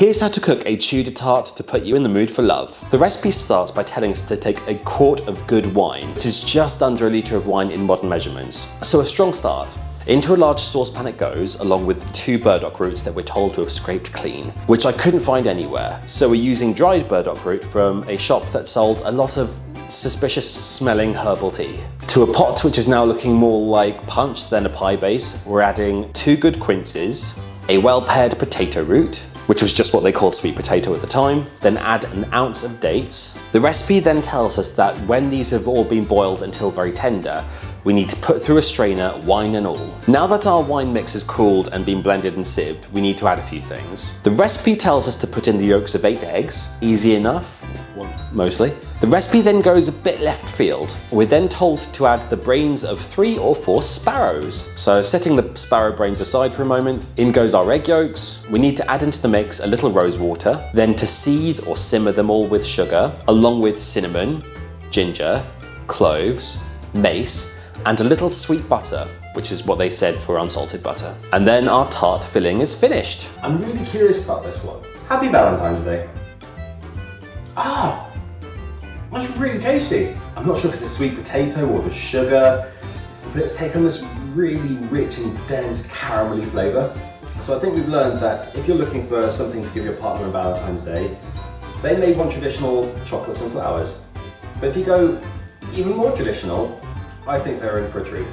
Here's how to cook a Tudor tart to put you in the mood for love. The recipe starts by telling us to take a quart of good wine, which is just under a litre of wine in modern measurements. So a strong start. Into a large saucepan it goes, along with 2 burdock roots that we're told to have scraped clean, which I couldn't find anywhere. So we're using dried burdock root from a shop that sold a lot of suspicious smelling herbal tea. To a pot which is now looking more like punch than a pie base, we're adding 2 good quinces, a well-pared potato root, which was just what they called sweet potato at the time, then add an ounce of dates. The recipe then tells us that when these have all been boiled until very tender, we need to put through a strainer, wine and all. Now that our wine mix is cooled and been blended and sieved, we need to add a few things. The recipe tells us to put in the yolks of 8 eggs. Easy enough, well, mostly. The recipe then goes a bit left field. We're then told to add the brains of 3 or 4 sparrows. So setting the sparrow brains aside for a moment, in goes our egg yolks. We need to add into the mix a little rose water, then to seethe or simmer them all with sugar, along with cinnamon, ginger, cloves, mace, and a little sweet butter, which is what they said for unsalted butter. And then our tart filling is finished. I'm really curious about this one. Happy Valentine's Day. Ah, that's really tasty. I'm not sure if it's the sweet potato or the sugar, but it's taken this really rich and dense caramelly flavour. So I think we've learned that if you're looking for something to give your partner on Valentine's Day, they may want traditional chocolates and flowers. But if you go even more traditional, I think they're in for a treat.